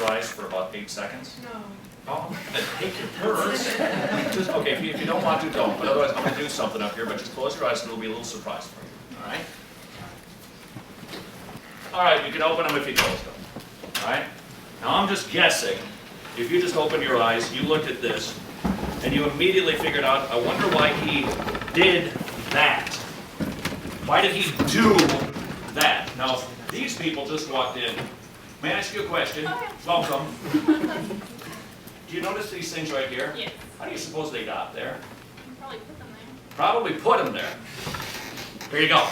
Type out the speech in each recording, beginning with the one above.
your eyes for about 8 seconds? No. Oh, then take your purse. Okay, if you don't want to, don't. But otherwise, I'm going to do something up here. But just close your eyes and it'll be a little surprise for you. All right? All right, you can open them if you close them. All right? Now, I'm just guessing. If you just opened your eyes, you looked at this, and you immediately figured out, I wonder why he did that. Why did he do that? Now, these people just walked in. May I ask you a question? Welcome. Do you notice these things right here? Yes. How do you suppose they got there? You probably put them there. Probably put them there. Here you go.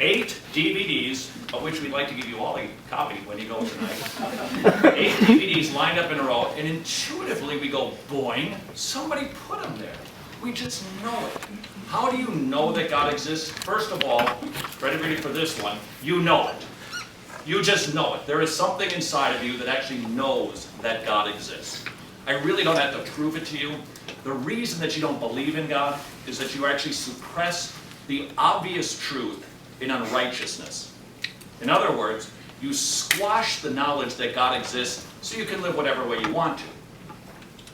8 DVDs, of which we'd like to give you all a copy when you go tonight. 8 DVDs lined up in a row, and intuitively we go, boing, somebody put them there. We just know it. How do you know that God exists? First of all, ready for this one, you know it. You just know it. There is something inside of you that actually knows that God exists. I really don't have to prove it to you. The reason that you don't believe in God is that you actually suppress the obvious truth in unrighteousness. In other words, you squash the knowledge that God exists so you can live whatever way you want to.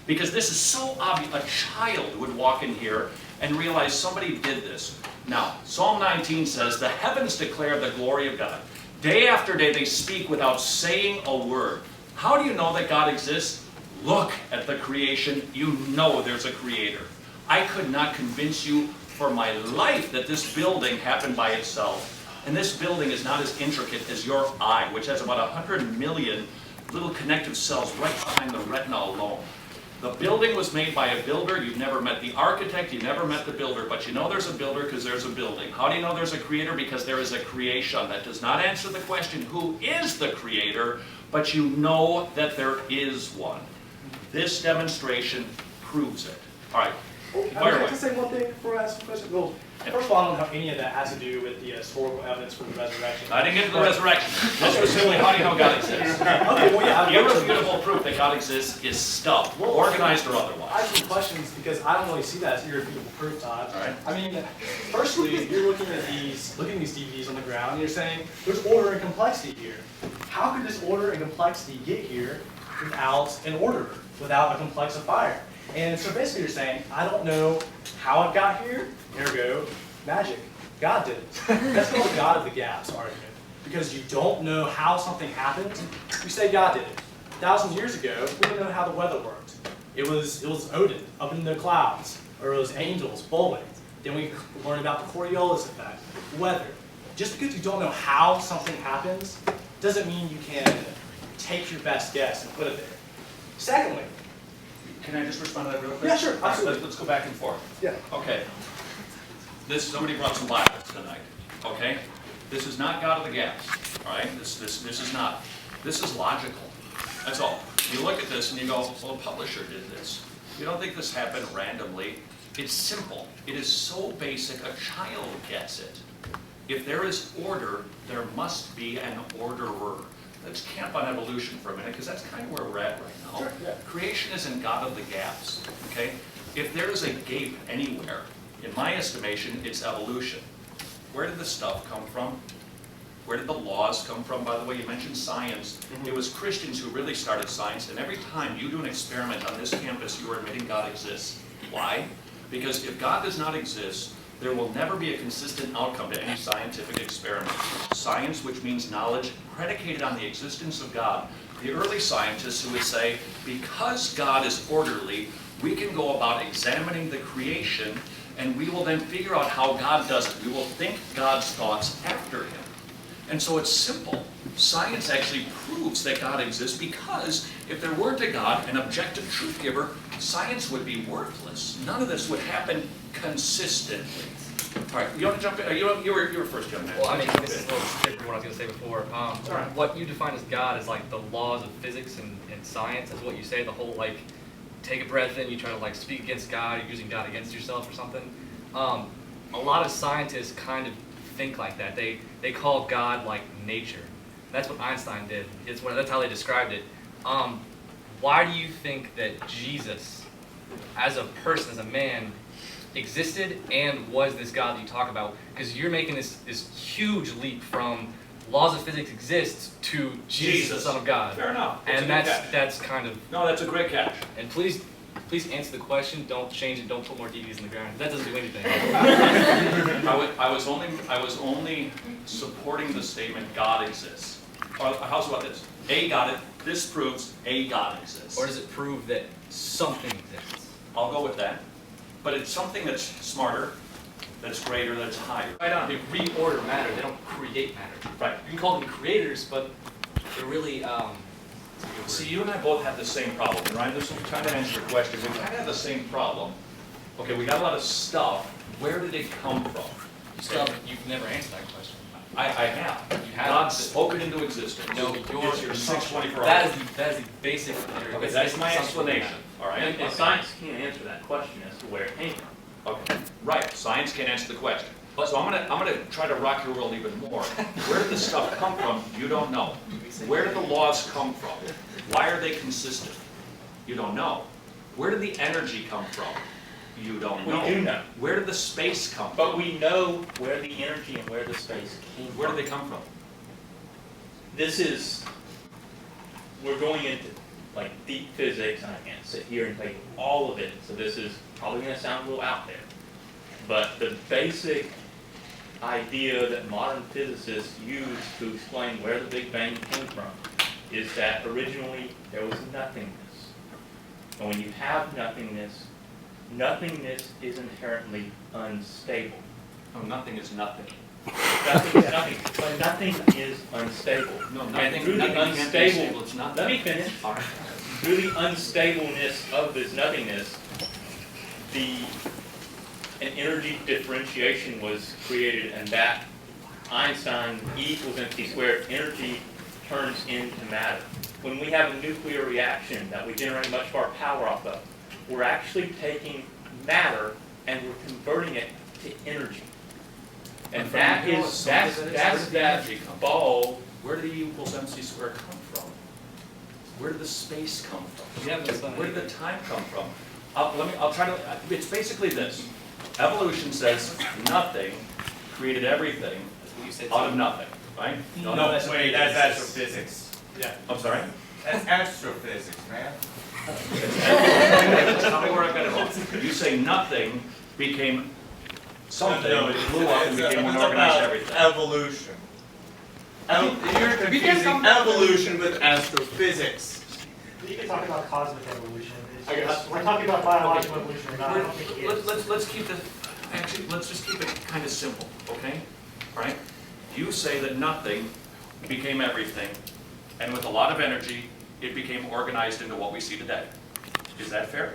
Because this is so obvious. A child would walk in here and realize somebody did this. Now, Psalm 19 says, the heavens declare the glory of God. Day after day they speak without saying a word. How do you know that God exists? Look at the creation. You know there's a creator. I could not convince you for my life that this building happened by itself. And this building is not as intricate as your eye, which has about 100 million little connective cells right behind the retina alone. The building was made by a builder. You've never met the architect. You've never met the builder. But you know there's a builder because there's a building. How do you know there's a creator? Because there is a creation. That does not answer the question, who is the creator? But you know that there is one. This demonstration proves it. All right. I'd like to say one thing before I ask the question. Well, first of all, I don't know how any of that has to do with the historical evidence for the resurrection. I didn't get to the resurrection. This was simply, how do you know God exists? Okay, well, yeah. Irrefutable proof that God exists is stuff, organized or I otherwise. have some questions because I don't really see that as irrefutable proof, Todd. All right. I mean, firstly, you're looking at these DVDs on the ground, and you're saying there's order and complexity here. How could this order and complexity get here without an orderer, without a complexifier? And so basically you're saying, I don't know how it got here, ergo, magic. God did it. That's called the God of the gaps argument. Because you don't know how something happened, you say God did it. Thousands of years ago, we didn't know how the weather worked. It was Odin up in the clouds, or it was angels bowling. Then we learned about the Coriolis effect, weather. Just because you don't know how something happens, doesn't mean you can take your best guess and put it there. Secondly, Can I just respond to that real quick? Yeah, sure, All right, absolutely. let's go back and forth. yeah. Okay. Somebody brought some Bibles tonight. Okay? This is not God of the gaps. All right? This is not. This is logical. That's all. You look at this and you go, well, the publisher did this. You don't think this happened randomly. It's simple. It is so basic, a child gets it. If there is order, there must be an orderer. Let's camp on evolution for a minute, because that's kind of where we're at right now. Sure, yeah. Creation isn't God of the gaps, okay? If there is a gape anywhere, in my estimation, it's evolution. Where did the stuff come from? Where did the laws come from? By the way, you mentioned science. It was Christians who really started science, and every time you do an experiment on this campus, you are admitting God exists. Why? Because if God does not exist, there will never be a consistent outcome to any scientific experiment. Science, which means knowledge, predicated on the existence of God. The early scientists who would say, because God is orderly, we can go about examining the creation, and we will then figure out how God does it. We will think God's thoughts after him. And so it's simple. Science actually proves that God exists, because if there weren't a God, an objective truth giver, science would be worthless. None of this would happen consistently. All right, you want to jump in? You were first, young man. Well, I mean, this is a little different from what I was going to say before. What you define as God is like the laws of physics and science. That's what you say. The whole like, take a breath in, you try to like speak against God, you're using God against yourself or something. A lot of scientists kind of think like that. They call God like nature. That's what Einstein did. That's how they described it. Why do you think that Jesus, as a person, as a man, existed and was this God that you talk about? Because you're making this huge leap from laws of physics exist to Jesus, the Son of God. Fair enough. It's a And good catch. that's kind of, No, that's a great catch. and please answer the question, don't change it, don't put more DVDs in the ground. That doesn't do anything. I was only supporting the statement God exists. How's about this? A got it. This proves a God exists. Or does it prove that something exists? I'll go with that. But it's something that's smarter, that's greater, that's higher. Right on. They reorder matter, they don't create matter. Right. You can call them creators, but they're really, See, you and I both have the same problem, and Ryan, this will kind of answer your question. We kind of have the same problem. Okay, we got a lot of stuff. Where did it come from? stuff, you've never answered that question. I have. You have. God spoke it into existence. No, It's your 624 That hours. is the basic theory. Okay, that's my explanation, all right? And science can't answer that question as to where it came from. Okay, right, science can't answer the question. So I'm gonna try to rock your world even more. Where did the stuff come from? You don't know. Where did the laws come from? Why are they consistent? You don't know. Where did the energy come from? You don't know. We do know. Where did the space come from? But we know where the energy and where the space came from. Where did they come from? This is, we're going into like deep physics, and I can't sit here and tell you all of it, so this is probably going to sound a little out there. But the basic idea that modern physicists use to explain where the Big Bang came from is that originally there was nothingness. And when you have nothingness, nothingness is inherently unstable. No, nothing is nothing. Nothing is nothing, but nothing is unstable. No, And nothing, through the nothing can't be unstable, stable, it's not. let me finish. All right. Through the unstableness of this nothingness, an energy differentiation was created, and that Einstein E equals mc squared energy turns into matter. When we have a nuclear reaction that we generate much of our power off of, we're actually taking matter and we're converting it to energy. And But that from is, that's where did the that energy come from? ball. Where did the E equals MC squared come from? Where did the space come from? You haven't explained Where did the anything. time come from? I'll try to, it's basically this. Evolution says nothing created everything That's what you said. out of nothing, right? No, that's Wait, that's astrophysics. Yeah. I'm sorry? That's astrophysics, man. Tell me where I got it wrong. You say nothing became something, blew up and became an organized everything. Evolution. You're confusing evolution with astrophysics. You can talk about cosmic evolution. I guess. We're talking about biological evolution or not. I don't think it is. Let's keep this, actually, let's just keep it kind of simple, okay? All right? You say that nothing became everything, and with a lot of energy, it became organized into what we see today. Is that fair?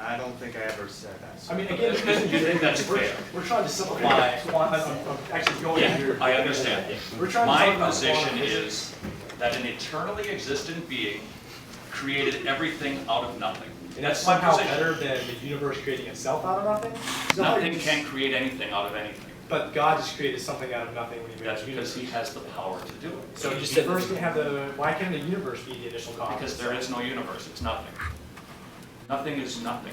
I don't think I ever said that. I mean, again, You think that's fair? we're trying to simplify, I'm actually going here. I understand. We're trying to My talk about position quantum physics. is that an eternally existent being created everything out of nothing. And that's my somehow position. better than the universe creating itself out of nothing? So how Nothing you- can create anything out of anything. But God just created something out of nothing when he made That's the because universe. he has the power to do it. So You the just said universe can have why can't the universe be the initial cause? Because there is no universe, it's nothing. Nothing is nothing.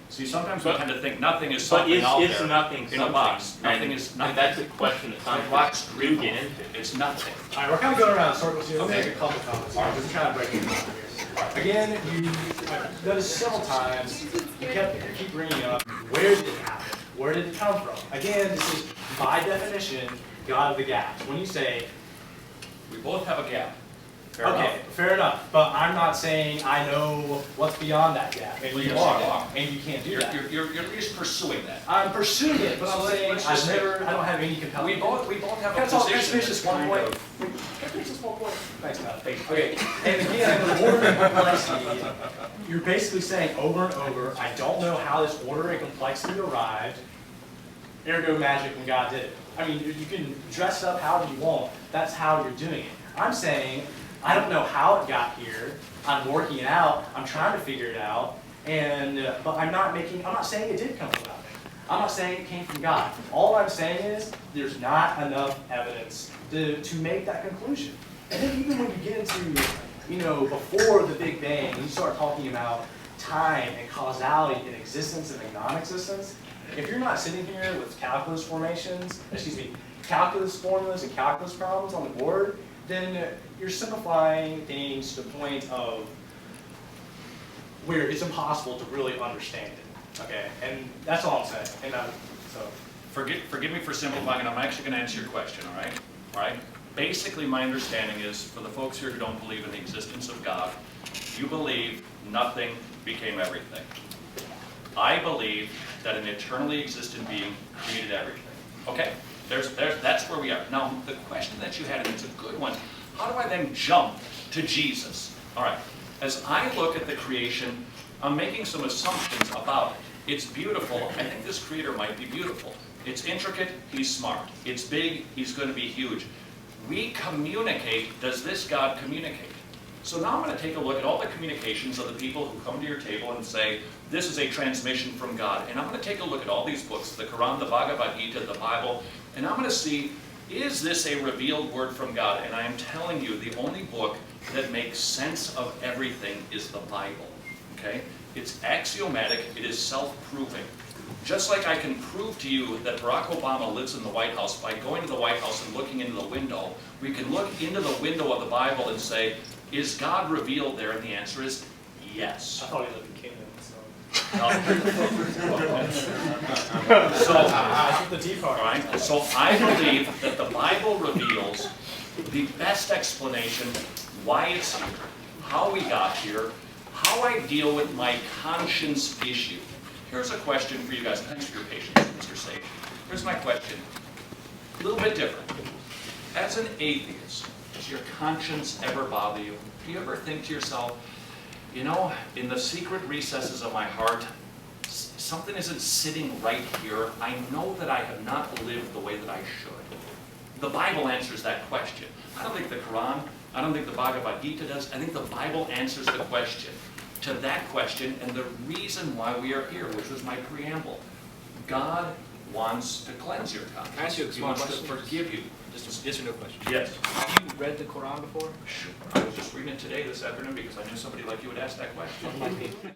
See, sometimes we But- tend to think nothing is But something out is there. nothing In a something? box. Nothing And- is nothing. And that's a question that Like scientists rocks do get into. It's nothing. All right, we're kind of going around in circles here. Let's Okay. make a couple comments. All right, we're trying to break it down here. Again, I've noticed several times, you keep bringing up, where did it happen? Where did it come from? Again, this is, by definition, God of the gaps. When you say, We both have a gap. Fair okay, enough. fair enough, but I'm not saying I know what's beyond that gap, and Well, you yes, are, you are. and you can't do You're, that. you're at least pursuing that. I'm pursuing it, but So I'm saying let's just I don't have any compelling. We both have Can I a talk, can I position finish that's this one kind point? of. Can I finish this one point? Thanks, Todd. Okay, and again, the order and complexity, you're basically saying over and over, I don't know how this order and complexity arrived, ergo magic when God did it. I mean, you can dress it up however you want, that's how you're doing it. I'm saying, I don't know how it got here, I'm working it out, I'm trying to figure it out, but I'm not saying it did come from nothing. I'm not saying it came from God. All I'm saying is, there's not enough evidence to make that conclusion. And then even when you get into, before the Big Bang, you start talking about time and causality and existence and non-existence, if you're not sitting here with calculus formations, calculus formulas and calculus problems on the board, then you're simplifying things to the point of where it's impossible to really understand it. Okay, and that's all I'm saying. And so. Forgive me for simplifying, and I'm actually going to answer your question, all right? All right? Basically, my understanding is, for the folks here who don't believe in the existence of God, you believe nothing became everything. I believe that an eternally existent being created everything. Okay? That's where we are. Now, the question that you had, and it's a good one, how do I then jump to Jesus? All right. As I look at the creation, I'm making some assumptions about it. It's beautiful. I think this creator might be beautiful. It's intricate, he's smart. It's big, he's going to be huge. We communicate, does this God communicate? So now I'm going to take a look at all the communications of the people who come to your table and say, this is a transmission from God. And I'm going to take a look at all these books, the Quran, the Bhagavad Gita, the Bible, and I'm going to see, is this a revealed word from God? And I am telling you, the only book that makes sense of everything is the Bible. Okay? It's axiomatic, it is self-proving. Just like I can prove to you that Barack Obama lives in the White House by going to the White House and looking into the window, we can look into the window of the Bible and say, is God revealed there? And the answer is yes. I thought he lived in Canada, so. So, I took the Tea Party. all right, so I believe that the Bible reveals the best explanation why it's here, how we got here, how I deal with my conscience issue. Here's a question for you guys. Thanks for your patience, Mr. Sage. Here's my question. A little bit different. As an atheist, does your conscience ever bother you? Do you ever think to yourself, you know, in the secret recesses of my heart, something isn't sitting right here. I know that I have not lived the way that I should. The Bible answers that question. I don't think the Quran, I don't think the Bhagavad Gita does. I think the Bible answers the question. To that question and the reason why we are here, which was my preamble. God wants to cleanse your conscience. Can I ask you a He small wants question? to forgive you. Just a yes or no question. Yes. Have you read the Quran before? Sure. I was just reading it today, this afternoon, because I knew somebody like you would ask that question.